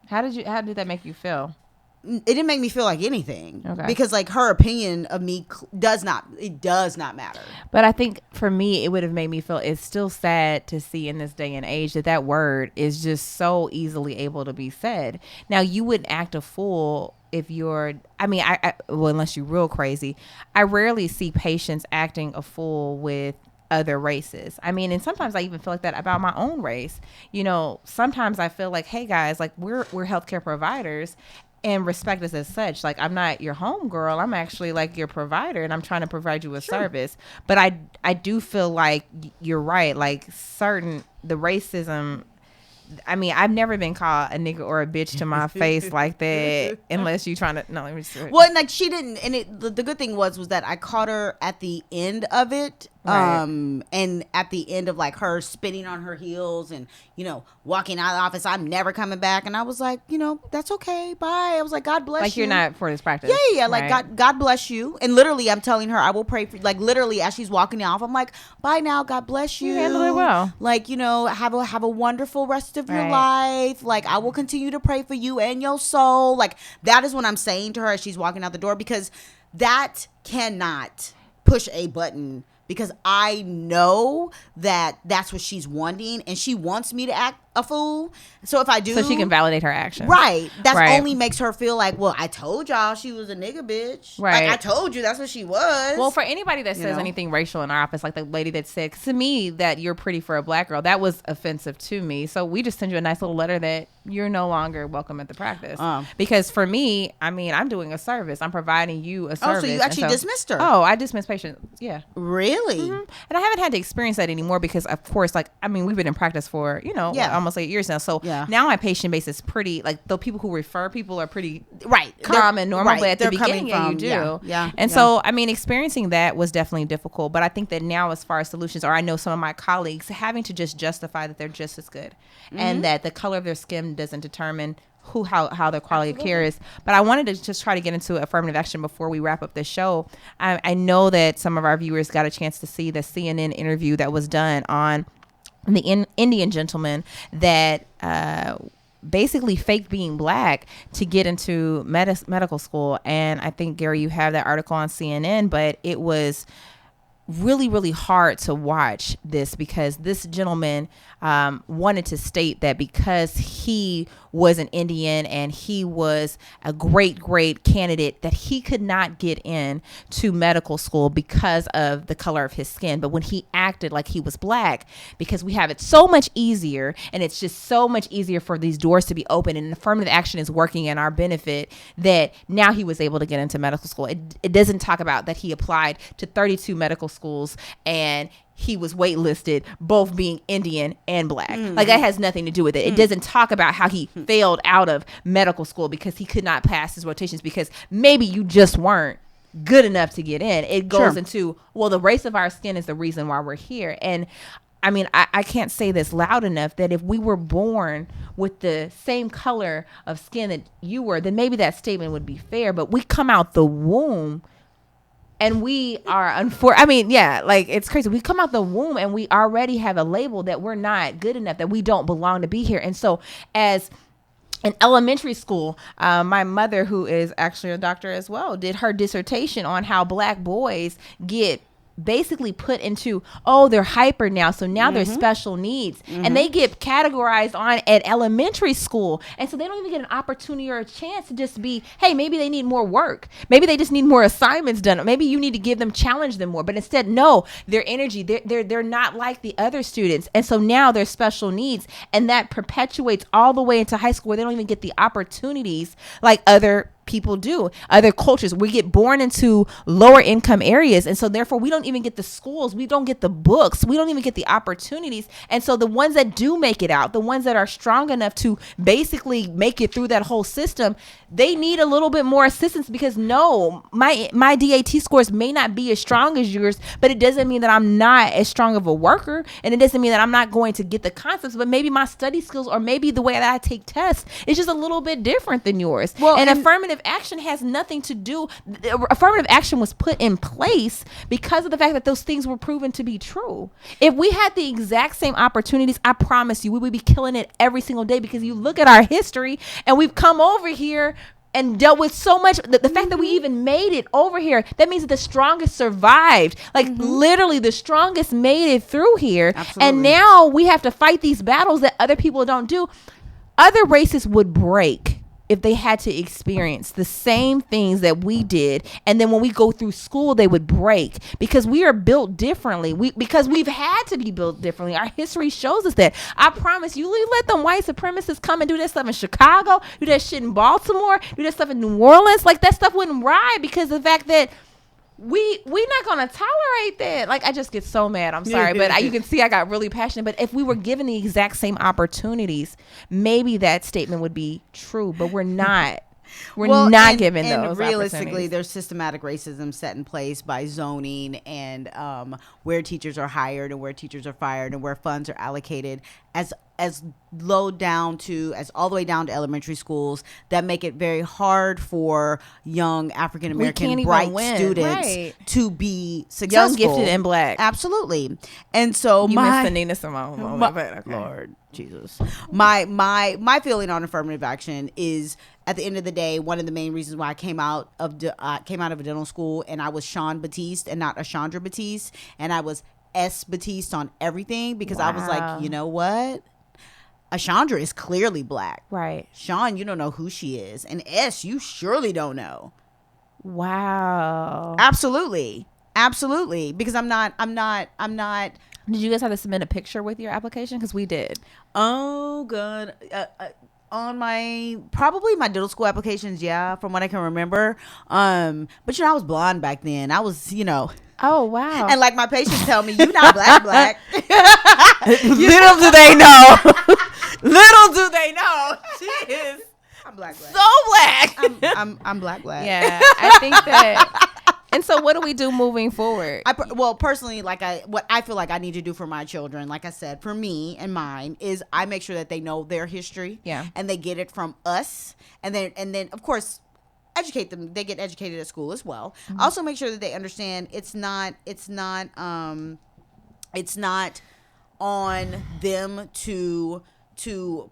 How did that make you feel? It didn't make me feel like anything. Okay. Because like her opinion of me does not matter. But I think for me, it would have made me feel, it's still sad to see in this day and age that word is just so easily able to be said. Now, you wouldn't act a fool if you're, I mean, well, unless you're real crazy. I rarely see patients acting a fool with other races. I mean, and sometimes I even feel like that about my own race. You know, sometimes I feel like, hey guys, like we're healthcare providers, and respect us as such. Like, I'm not your homegirl. I'm actually like your provider, and I'm trying to provide you a service. But I do feel like you're right. Like the racism, I mean, I've never been called a nigga or a bitch to my face like that, unless you trying to, no, let me just. Well, and like she didn't, and the good thing was that I caught her at the end of it. Right. And at the end of like her spinning on her heels and, you know, walking out of the office, I'm never coming back. And I was like, you know, that's okay. Bye. I was like, God bless you. Like you're not for this practice. Yeah. Like right? God bless you. And literally I'm telling her, I will pray for you. Like literally as she's walking off, I'm like, bye now. God bless you. You handled it well. Like, you know, have a wonderful rest of your Right. life. Like I will continue to pray for you and your soul. Like that is what I'm saying to her as she's walking out the door, because that cannot push a button, because I know that that's what she's wanting, and she wants me to act a fool. So if I do, so she can validate her actions. right, that Right. only makes her feel like, well, I told y'all she was a nigga bitch. Right. Like I told you that's what she was. Well, for anybody that says know? anything racial in our office, like the lady that said to me that you're pretty for a black girl, that was offensive to me. So we just send you a nice little letter that you're no longer welcome at the practice. Because for me, I mean, I'm doing a service. I'm providing you a service. so you actually dismissed her? Oh, I dismissed patients. Yeah. Really? And I haven't had to experience that anymore because, of course, like, I mean, we've been in practice for, you know, Yeah. almost 8 years now. So Yeah. now my patient base is pretty, like, the people who refer people are pretty Right. calm They're- and normal. right. But at the They're coming beginning, yeah, you from- do. yeah, And yeah. so, I mean, experiencing that was definitely difficult. But I think that now, as far as solutions, or I know some of my colleagues having to just justify that they're just as good and that the color of their skin doesn't determine how their quality of care is. But I wanted to just try to get into affirmative action before we wrap up the show. I know that some of our viewers got a chance to see the CNN interview that was done on the Indian gentleman that basically faked being black to get into medical school. And I think, Gary, you have that article on CNN, but it was really, really hard to watch this, because this gentleman wanted to state that because he was an Indian and he was a great candidate, that he could not get in to medical school because of the color of his skin. But when he acted like he was black, because we have it so much easier, and it's just so much easier for these doors to be open, and affirmative action is working in our benefit, that now he was able to get into medical school. It doesn't talk about that he applied to 32 medical schools and he was waitlisted, both being Indian and black. Like, that has nothing to do with it. It doesn't talk about how he failed out of medical school because he could not pass his rotations, because maybe you just weren't good enough to get in. It goes into, well, the race of our skin is the reason why we're here. And I mean, I can't say this loud enough, that if we were born with the same color of skin that you were, then maybe that statement would be fair. But we come out the womb and we are it's crazy. We come out the womb and we already have a label that we're not good enough, that we don't belong to be here. And so as in elementary school, my mother, who is actually a doctor as well, did her dissertation on how black boys get basically put into, they're hyper now, so now they're special needs, and they get categorized on at elementary school, and so they don't even get an opportunity or a chance to just be, hey, maybe they need more work, maybe they just need more assignments done, maybe you need to give them, challenge them more. But instead, no, their energy, they're not like the other students, and so now they're special needs, and that perpetuates all the way into high school, where they don't even get the opportunities like other people do, other cultures. We get born into lower income areas, and so therefore we don't even get the schools, we don't get the books, we don't even get the opportunities. And so the ones that do make it out, the ones that are strong enough to basically make it through that whole system, they need a little bit more assistance, because no, my DAT scores may not be as strong as yours, but it doesn't mean that I'm not as strong of a worker, and it doesn't mean that I'm not going to get the concepts, but maybe my study skills, or maybe the way that I take tests is just a little bit different than yours. Well, and affirmative action has nothing to do. Affirmative action was put in place because of the fact that those things were proven to be true. If we had the exact same opportunities, I promise you, we would be killing it every single day, because you look at our history and we've come over here and dealt with so much. The fact that we even made it over here, that means that the strongest survived. Like literally the strongest made it through here. Absolutely. And now we have to fight these battles that other people don't do. Other races would break if they had to experience the same things that we did, and then when we go through school, they would break, because we are built differently. Because we've had to be built differently. Our history shows us that. I promise you, let them white supremacists come and do that stuff in Chicago, do that shit in Baltimore, do that stuff in New Orleans. Like, that stuff wouldn't ride, because of the fact that we're not gonna tolerate that. Like, I just get so mad. I'm sorry, but you can see I got really passionate. But if we were given the exact same opportunities, maybe that statement would be true. But we're not. We're not given those. And realistically, there's systematic racism set in place by zoning and where teachers are hired and where teachers are fired and where funds are allocated as low down to as all the way down to elementary schools, that make it very hard for young African American bright students to be successful, young, gifted, and black. Absolutely. And so you missed the Nina Simone moment, but okay. Lord Jesus, my feeling on affirmative action is, at the end of the day, one of the main reasons why I came out of a dental school, and I was Sean Batiste and not Ashandra Batiste, and I was S Batiste on everything, because I was like, you know what? Ashandra is clearly black. Right. Sean, you don't know who she is. And S, you surely don't know. Wow. Absolutely. Because I'm not. Did you guys have to submit a picture with your application? Because we did. Oh, good. On probably my dental school applications, yeah, from what I can remember. But I was blonde back then. I was, Oh, wow. And like my patients tell me, you're not black. Little do they know. Little do they know. She is. I'm black. So black. I'm black. Yeah, I think that. And so what do we do moving forward? Personally, what I feel like I need to do for my children, like I said, for me and mine, is I make sure that they know their history. Yeah. And they get it from us. And then of course, educate them. They get educated at school as well. Mm-hmm. Also make sure that they understand it's not on them to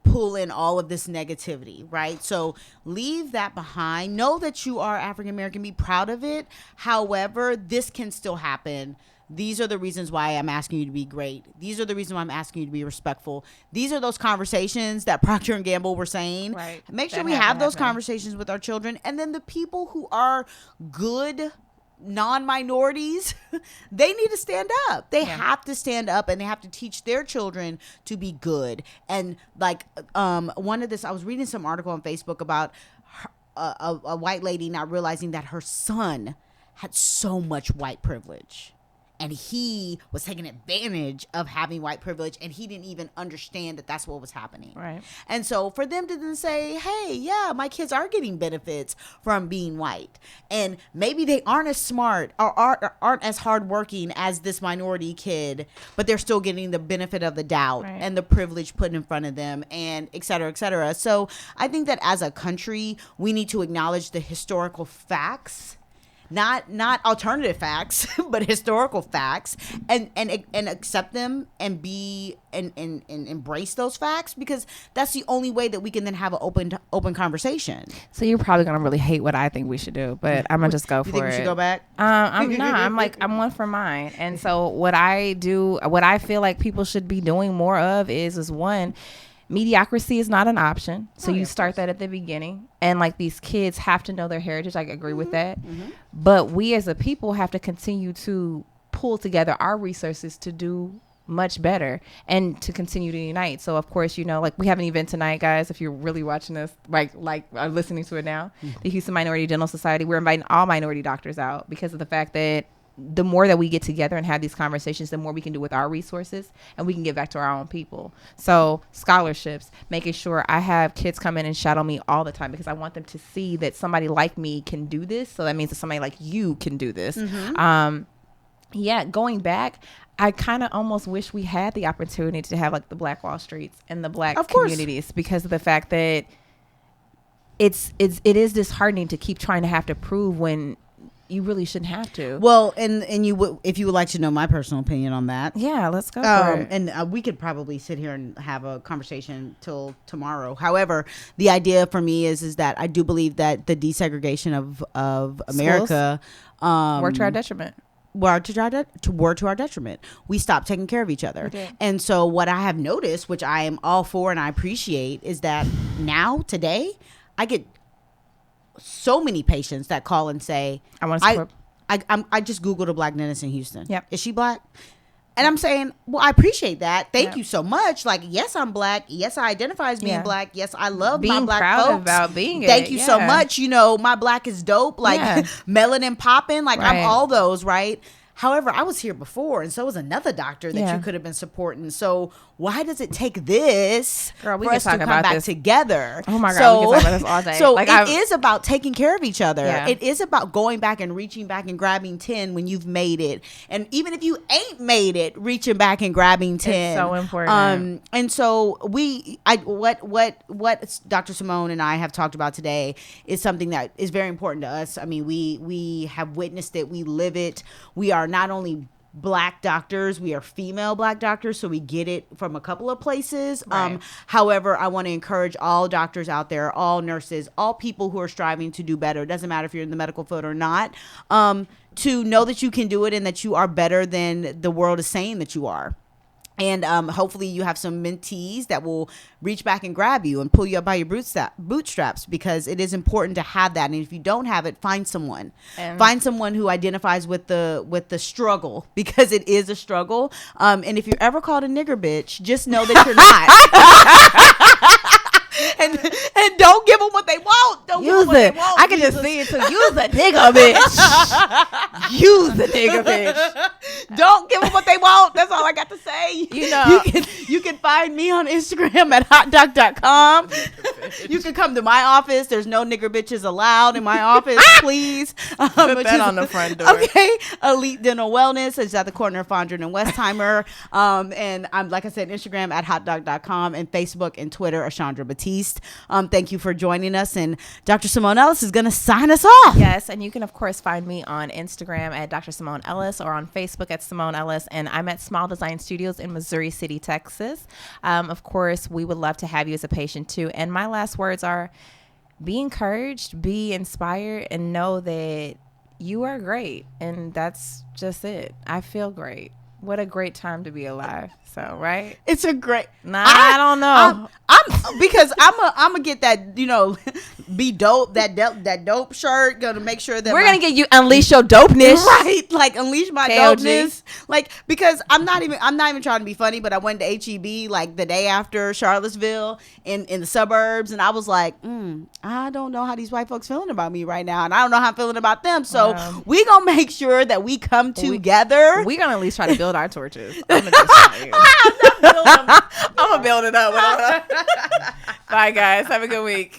pull in all of this negativity, right? So leave that behind. Know that you are African American. Be proud of it. However, this can still happen These are the reasons why I'm asking you to be great. These are the reasons why I'm asking you to be respectful. These are those conversations that Procter and Gamble were saying. Right. Make sure we have those conversations with our children. And then the people who are good non-minorities, they need to stand up. They have to stand up, and they have to teach their children to be good. And like I was reading some article on Facebook about a white lady not realizing that her son had so much white privilege. And he was taking advantage of having white privilege, and he didn't even understand that that's what was happening. Right. And so for them to then say, hey, yeah, my kids are getting benefits from being white. And maybe they aren't as smart or aren't as hardworking as this minority kid, but they're still getting the benefit of the doubt and the privilege put in front of them, and et cetera, et cetera. So I think that as a country, we need to acknowledge the historical facts. Not alternative facts, but historical facts, and accept them and be and embrace those facts, because that's the only way that we can then have an open conversation. So you're probably gonna really hate what I think we should do, but I'm gonna just go for it. You think we should go back? I'm one for mine. And so what I feel like people should be doing more of is one, mediocrity is not an option. So you start that at the beginning. And like, these kids have to know their heritage. I agree with that. Mm-hmm. But we as a people have to continue to pull together our resources to do much better and to continue to unite. So of course, like we have an event tonight, guys, if you're really watching this, like listening to it now, the Houston Minority Dental Society, we're inviting all minority doctors out because of the fact that the more that we get together and have these conversations, the more we can do with our resources, and we can give back to our own people. So scholarships, making sure I have kids come in and shadow me all the time, because I want them to see that somebody like me can do this. So that means that somebody like you can do this. Mm-hmm. Going back, I kind of almost wish we had the opportunity to have like the Black Wall Streets and the Black communities, because of the fact that it is disheartening to keep trying to have to prove when you really shouldn't have to. Well, and you would, if you would like to know my personal opinion on that. Yeah, let's go for it. And we could probably sit here and have a conversation till tomorrow. However, the idea for me is that I do believe that the desegregation of America worked to our detriment. Were to our detriment. We stopped taking care of each other. And so what I have noticed, which I am all for and I appreciate, is that now, today, I get so many patients that call and say, I want to support. I just Googled a black dentist in Houston. Yep. Is she black? And I'm saying, well, I appreciate that. Thank you so much. Like, yes, I'm black. Yes, I identify as being black. Yes, I love being my black proud folks. About being Thank you so much. My black is dope. Like melanin popping. Like I'm all those, right? However, I was here before, and so was another doctor that you could have been supporting. So why does it take this for us to come back together? Oh my God, we can talk about this all day. So it is about taking care of each other. Yeah. It is about going back and reaching back and grabbing 10 when you've made it. And even if you ain't made it, reaching back and grabbing 10. It's so important. And so what Dr. Simone and I have talked about today is something that is very important to us. I mean, we have witnessed it. We live it. We are not only black doctors, we are female black doctors, so we get it from a couple of places. Right. However, I want to encourage all doctors out there, all nurses, all people who are striving to do better. It doesn't matter if you're in the medical field or not, to know that you can do it and that you are better than the world is saying that you are. And hopefully you have some mentees that will reach back and grab you and pull you up by your bootstraps, because it is important to have that. And if you don't have it, find someone. Find someone who identifies with the struggle, because it is a struggle. And if you're ever called a nigger bitch, just know that you're not. And don't give them what they want. Don't use give them what they want. I can just see it too. Use a nigga bitch. Use a nigga bitch. Don't give them what they want. That's all I got to say. You can find me on Instagram at hotdoc.com. You can come to my office. There's no nigger bitches allowed in my office, please. Put that on the front door. Okay. Elite Dental Wellness is at the corner of Fondren and Westheimer. And I'm, like I said, Instagram at hotdog.com, and Facebook and Twitter, Ashandra Batiste. Thank you for joining us, and Dr. Simone Ellis is going to sign us off. Yes, and you can of course find me on Instagram at Dr. Simone Ellis, or on Facebook at Simone Ellis, and I'm at Small Design Studios in Missouri City, Texas. Of course, we would love to have you as a patient too. And my last words are: be encouraged, be inspired, and know that you are great. And that's just it. I feel great. What a great time to be alive. So, right? It's a great. I don't know. I'm because I'm gonna get that, be dope, that dope shirt. Gonna make sure that we're gonna get you unleash your dopeness, right? Like unleash my KOG. dopeness. Like, because I'm not even trying to be funny, but I went to HEB like the day after Charlottesville in the suburbs, and I was like, I don't know how these white folks feeling about me right now, and I don't know how I'm feeling about them. So we gonna make sure that we come together. We gonna at least try to build our torches. I'm gonna build it up. Bye, guys. Have a good week.